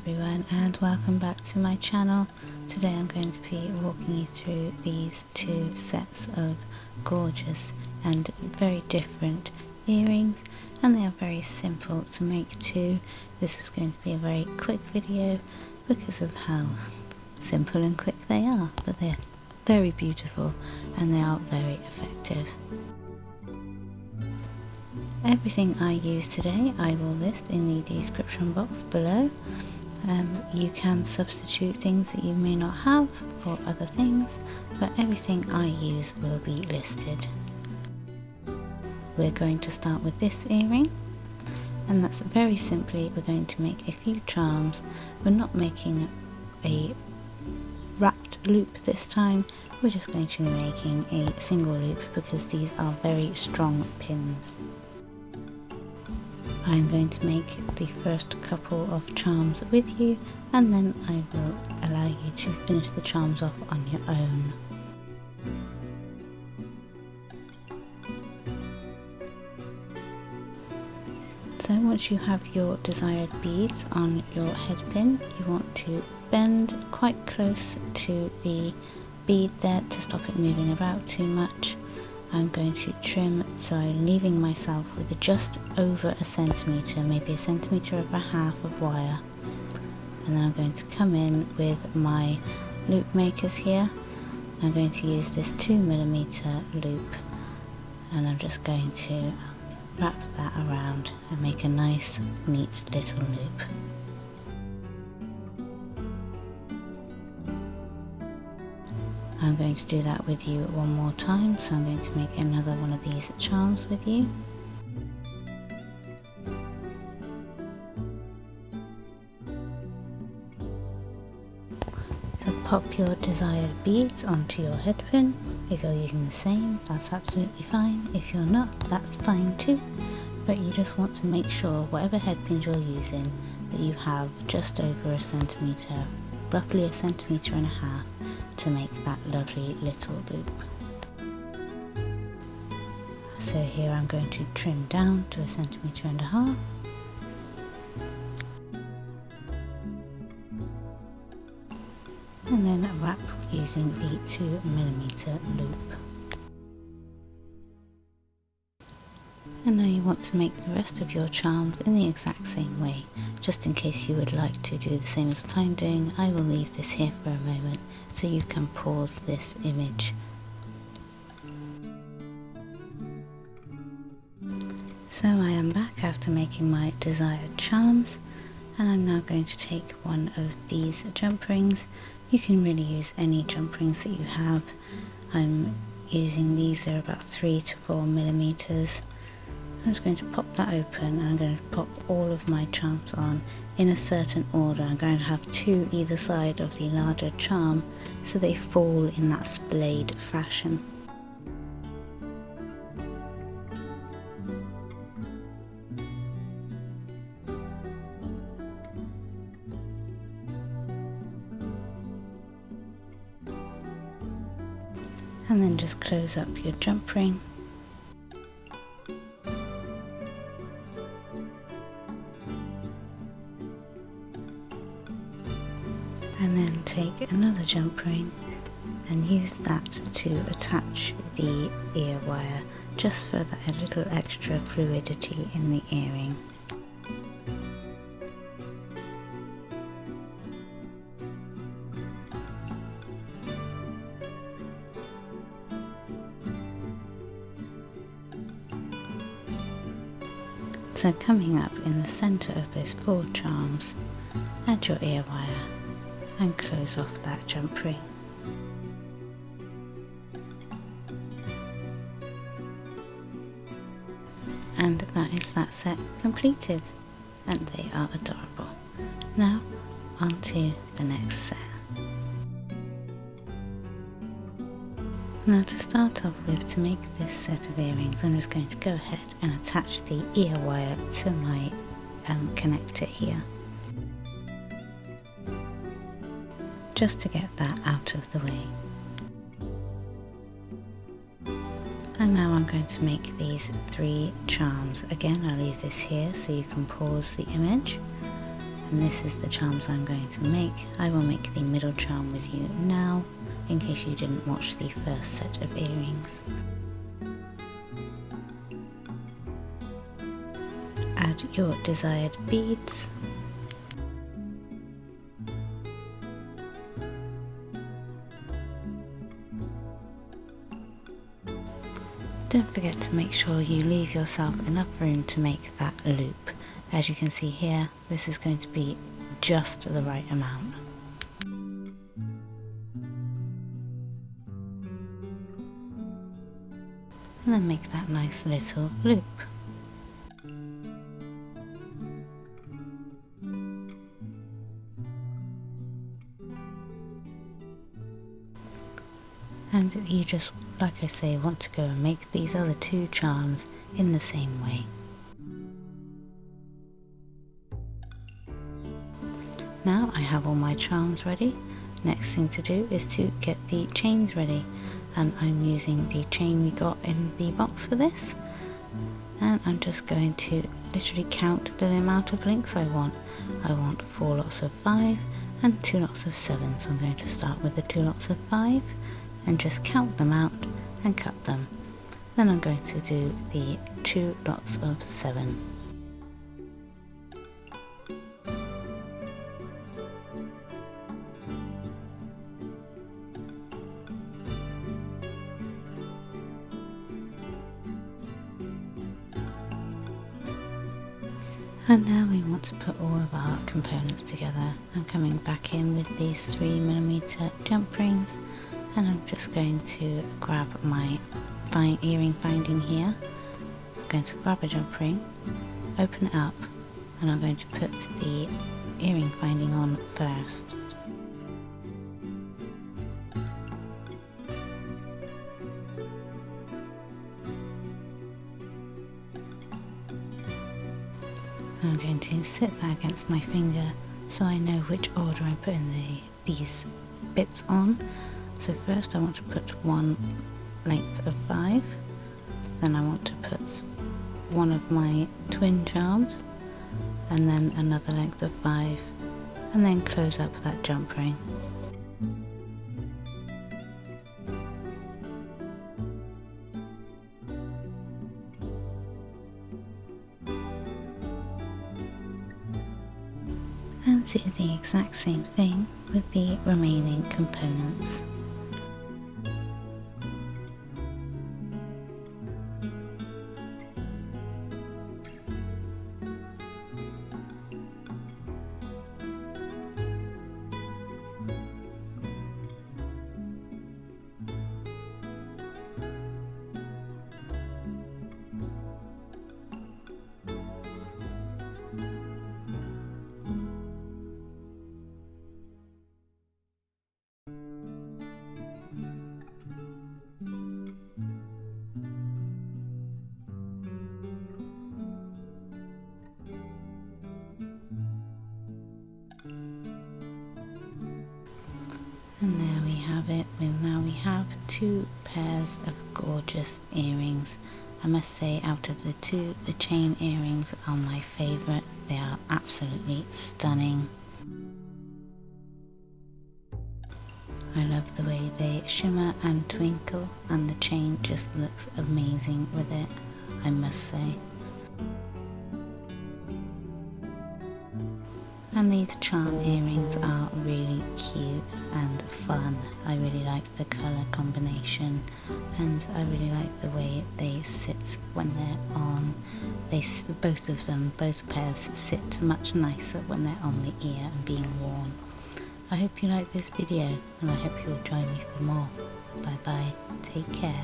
everyone, and welcome back to my channel. Today I'm going to be walking you through these two sets of gorgeous and very different earrings, and they are very simple to make too. This is going to be a very quick video because of how simple and quick they are, but they're very beautiful and they are very effective. Everything I use today I will list in the description box below. You can substitute things that you may not have for other things, but everything I use will be listed. We're going to start with this earring, and that's very simply we're going to make a few charms. We're not making a wrapped loop this time, we're just going to be making a single loop because these are very strong pins. I'm going to make the first couple of charms with you, and then I will allow you to finish the charms off on your own. So once you have your desired beads on your head pin, you want to bend quite close to the bead there to stop it moving about too much. I'm going to trim, so I'm leaving myself with just over a centimetre, maybe a centimetre and a half of wire. And then I'm going to come in with my loop makers here. I'm going to use this 2mm loop, and I'm just going to wrap that around and make a nice neat little loop. I'm going to do that with you one more time, so I'm going to make another one of these charms with you. So pop your desired beads onto your head pin. If you're using the same, that's absolutely fine. If you're not, that's fine too. But you just want to make sure whatever head pins you're using that you have just over a centimetre, roughly a centimetre and a half, to make that lovely little loop. So here I'm going to trim down to a centimetre and a half. And then wrap using the 2mm loop. And now you want to make the rest of your charms in the exact same way. Just in case you would like to do the same as what I'm doing, I will leave this here for a moment so you can pause this image. So I am back after making my desired charms, and I'm now going to take one of these jump rings. You can really use any jump rings that you have. I'm using these, they're about 3 to 4mm. I'm just going to pop that open, and I'm going to pop all of my charms on in a certain order. I'm going to have two either side of the larger charm so they fall in that splayed fashion. And then just close up your jump ring. And then take another jump ring and use that to attach the ear wire, just for that a little extra fluidity in the earring. So coming up in the centre of those 4 charms, add your ear wire and close off that jump ring. And that is that set completed, and they are adorable. Now on to the next set. Now to start off with, to make this set of earrings, I'm just going to go ahead and attach the ear wire to my connector here, just to get that out of the way. And now I'm going to make these 3 charms. Again, I'll leave this here so you can pause the image. and this is the charms I'm going to make. I will make the middle charm with you now, in case you didn't watch the first set of earrings. Add your desired beads. Don't forget to make sure you leave yourself enough room to make that loop. As you can see here, this is going to be just the right amount. And then make that nice little loop. And you just, like I say, want to go and make these other two charms in the same way. Now I have all my charms ready. Next thing to do is to get the chains ready, and I'm using the chain we got in the box for this, and I'm just going to literally count the amount of links I want. I want 4 lots of 5 and 2 lots of 7, so I'm going to start with the 2 lots of 5 and just count them out and cut them. Then I'm going to do the 2 lots of 7. And now we want to put all of our components together. I'm coming back in with these 3mm jump rings, and I'm just going to grab my earring finding here. I'm going to grab a jump ring, open it up, and I'm going to put the earring finding on first. I'm going to sit that against my finger so I know which order I'm putting these bits on. So first I want to put 1 length of 5, then I want to put one of my twin charms, and then another length of 5, and then close up that jump ring. And do the exact same thing with the remaining components. And there we have it. Now we have 2 pairs of gorgeous earrings. I must say, out of the 2, the chain earrings are my favourite. They are absolutely stunning. I love the way they shimmer and twinkle, and the chain just looks amazing with it, I must say. And these charm earrings are really cute and fun. I really like the colour combination, and I really like the way they sit when they're on. Both pairs sit much nicer when they're on the ear and being worn. I hope you like this video, and I hope you'll join me for more. Bye bye, take care.